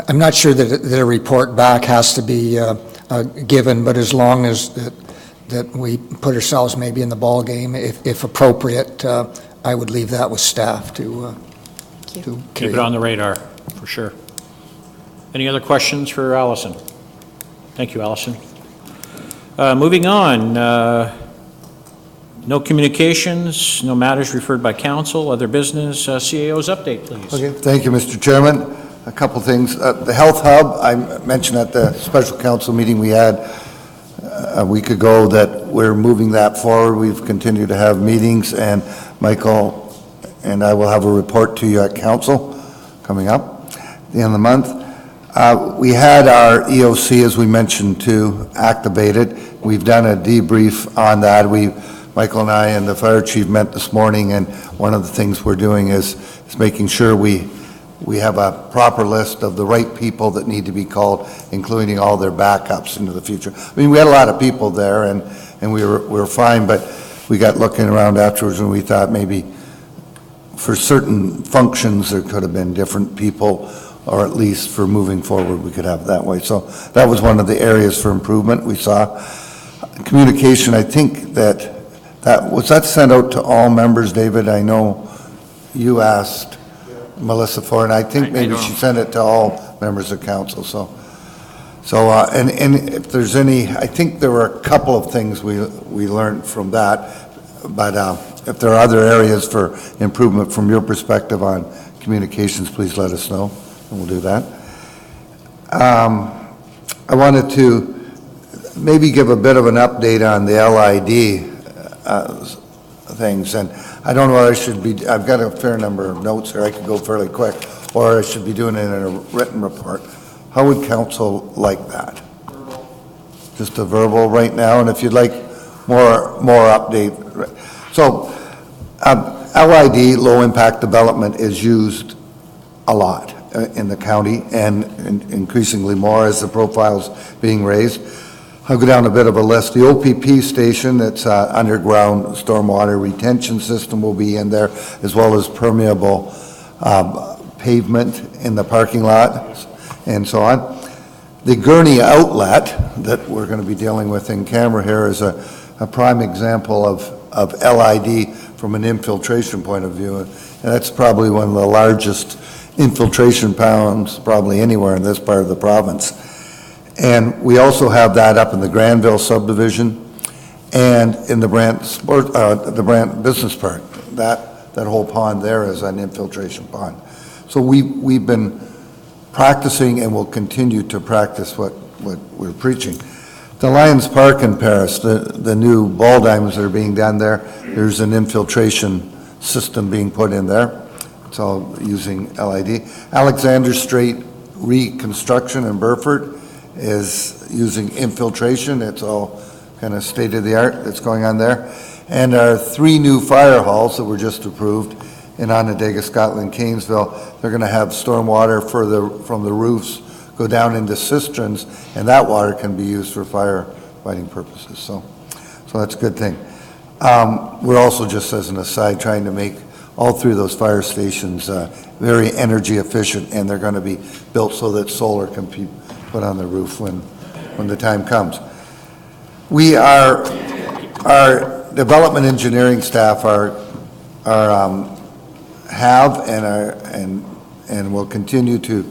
I'm not sure that a report back has to be given, but as long as that we put ourselves maybe in the ball game, if appropriate, I would leave that with staff to keep it on the radar, for sure. Any other questions for Allison? Thank you, Allison. Moving on, no communications, no matters referred by council, other business, CAO's update, please. Okay, thank you, Mr. Chairman. A couple things. The Health Hub, I mentioned at the special council meeting we had a week ago that we're moving that forward. We've continued to have meetings, and Michael and I will have a report to you at council coming up at the end of the month. We had our EOC, as we mentioned, too, activated. We've done a debrief on that. Michael and I and the fire chief met this morning, and one of the things we're doing is making sure we have a proper list of the right people that need to be called, including all their backups into the future. I mean, we had a lot of people there, and we were fine, but we got looking around afterwards, and we thought maybe for certain functions there could have been different people, or at least for moving forward we could have it that way. So that was one of the areas for improvement we saw. Communication, I think was that sent out to all members, David? I know you asked Melissa for, and I think maybe she sent it to all members of council. And if there's any, I think there were a couple of things we learned from that, but if there are other areas for improvement from your perspective on communications, please let us know, and we'll do that. I wanted to maybe give a bit of an update on the LID things, and I don't know whether I should be, I've got a fair number of notes here, I could go fairly quick, or I should be doing it in a written report. How would council like that? Just a verbal right now, and if you'd like more update. So, LID, low-impact development, is used a lot in the county, and increasingly more as the profile's being raised. I'll go down a bit of a list. The OPP station, that's underground stormwater retention system, will be in there, as well as permeable pavement in the parking lot, and so on. The Gurney outlet that we're going to be dealing with in camera here is a prime example of LID from an infiltration point of view, and that's probably one of the largest infiltration ponds probably anywhere in this part of the province. And we also have that up in the Granville subdivision and in the Brant Business Park. That whole pond there is an infiltration pond. So we've been practicing and will continue to practice what we're preaching. The Lions Park in Paris, the new ball diamonds that are being done there, there's an infiltration system being put in there. It's all using LID. Alexander Strait reconstruction in Burford is using infiltration. It's all kind of state-of-the-art that's going on there. And our 3 new fire halls that were just approved in Onondaga, Scotland, Canesville, they're going to have stormwater from the roofs go down into cisterns, and that water can be used for firefighting purposes. So that's a good thing. We're also, just as an aside, trying to make all 3 of those fire stations very energy efficient, and they're going to be built so that solar can be put on the roof when the time comes. Our development engineering staff have and will continue to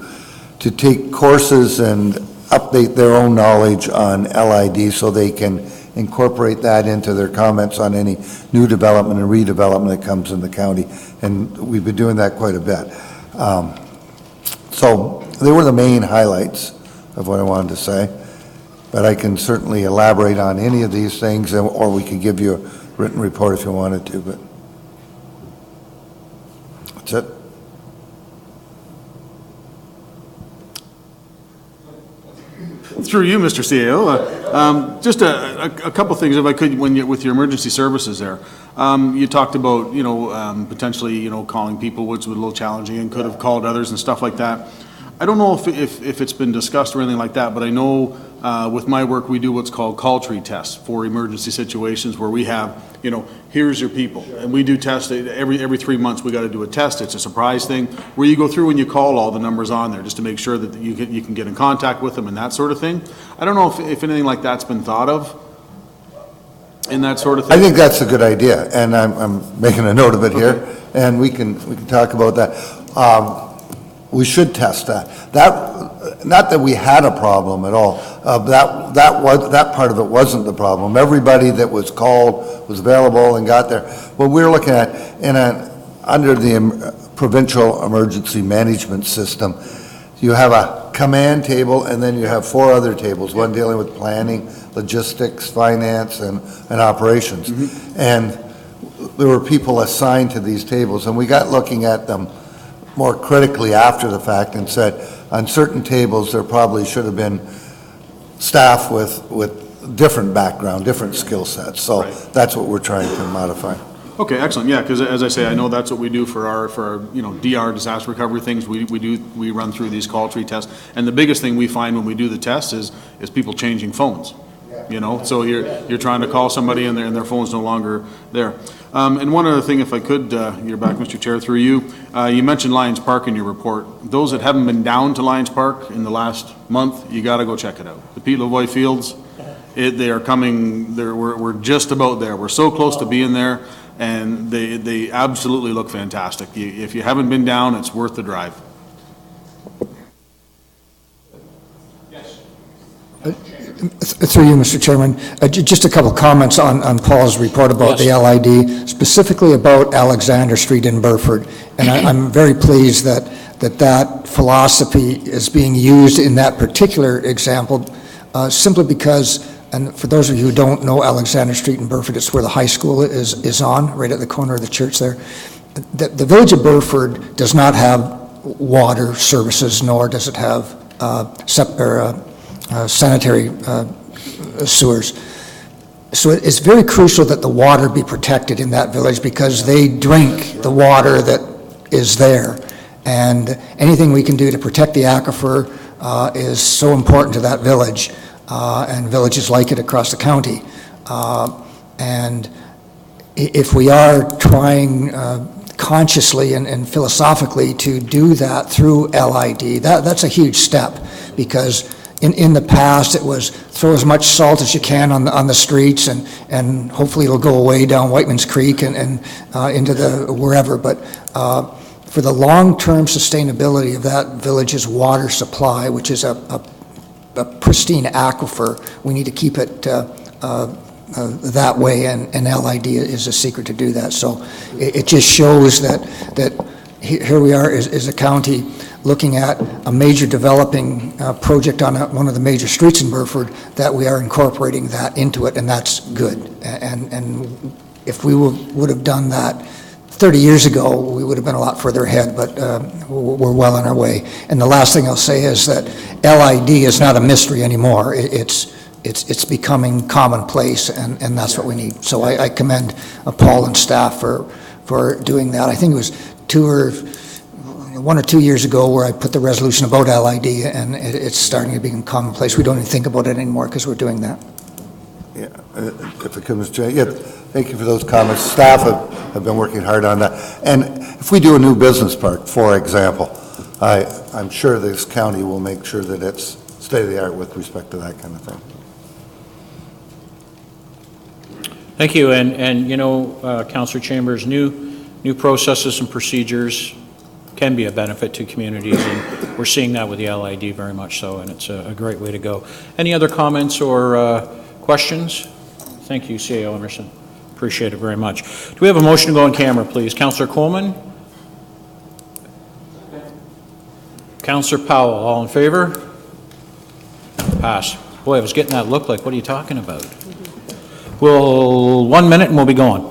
take courses and update their own knowledge on LID so they can incorporate that into their comments on any new development and redevelopment that comes in the county. And we've been doing that quite a bit. So they were the main highlights of what I wanted to say. But I can certainly elaborate on any of these things, or we could give you a written report if you wanted to, but that's it. Through you, Mr. CAO, just a couple things, if I could, with your emergency services there. You talked about, potentially, calling people, which was a little challenging, and could have called others and stuff like that. I don't know if it's been discussed or anything like that, but I know with my work, we do what's called call tree tests for emergency situations where we have, here's your people. And we do tests every 3 months. We got to do a test. It's a surprise thing where you go through and you call all the numbers on there just to make sure that you can get in contact with them and that sort of thing. I don't know if anything like that's been thought of in that sort of thing. I think that's a good idea, and I'm making a note of it here, and we can talk about that. We should test that. Not that we had a problem at all. That part of it wasn't the problem. Everybody that was called was available and got there. What we're looking at under the provincial emergency management system, you have a command table, and then you have 4 other tables, one dealing with planning, logistics, finance, and operations. Mm-hmm. And there were people assigned to these tables, and we got looking at them more critically after the fact and said, on certain tables, there probably should have been staff with different background, different skill sets. So that's what we're trying to modify. Okay, excellent. Yeah, because as I say, I know that's what we do for our DR disaster recovery things. We run through these call tree tests, and the biggest thing we find when we do the test is people changing phones. So you're trying to call somebody and their phone's no longer there. And one other thing, if I could, you're back, Mr. Chair, through you. You mentioned Lions Park in your report. Those that haven't been down to Lions Park in the last month, you got to go check it out. The Pete Lavoie Fields, they are coming. We're just about there. We're so close to being there, and they absolutely look fantastic. If you haven't been down, it's worth the drive. Through you, Mr. Chairman, just a couple comments on Paul's report about the LID, specifically about Alexander Street in Burford. And I'm very pleased that philosophy is being used in that particular example, simply because and for those of you who don't know Alexander Street in Burford, it's where the high school is on, right at the corner of the church there. The village of Burford does not have water services, nor does it have sanitary sewers. So it's very crucial that the water be protected in that village because they drink the water that is there. And anything we can do to protect the aquifer is so important to that village and villages like it across the county. And if we are trying consciously and philosophically to do that through LID, that's a huge step because in the past, it was throw as much salt as you can on the streets, and hopefully it'll go away down Whiteman's Creek and into the wherever. But for the long-term sustainability of that village's water supply, which is a pristine aquifer, we need to keep it that way, and LID is a secret to do that. So it just shows that here we are as a county looking at a major developing project on one of the major streets in Burford, that we are incorporating that into it, and that's good. And if we would have done that 30 years ago, we would have been a lot further ahead, but we're well on our way. And the last thing I'll say is that LID is not a mystery anymore. It's becoming commonplace, and that's what we need. So I commend Paul and staff for doing that. I think it was 1 or 2 years ago where I put the resolution about LID, and it's starting to become commonplace. We don't even think about it anymore because we're doing that. Yeah, if it comes to, yeah, thank you for those comments. Staff have been working hard on that. And if we do a new business park, for example, I'm sure this county will make sure that it's state-of-the-art with respect to that kind of thing. Thank you, and you know, Councillor Chambers, new processes and procedures can be a benefit to communities, and we're seeing that with the LID very much so, and it's a great way to go. Any other comments or questions? Thank you, CAO Emerson. Appreciate it very much. Do we have a motion to go on camera, please? Councillor Coleman? Councillor Powell, all in favor? Pass. Boy, I was getting that look like, what are you talking about? Well, 1 minute and we'll be going.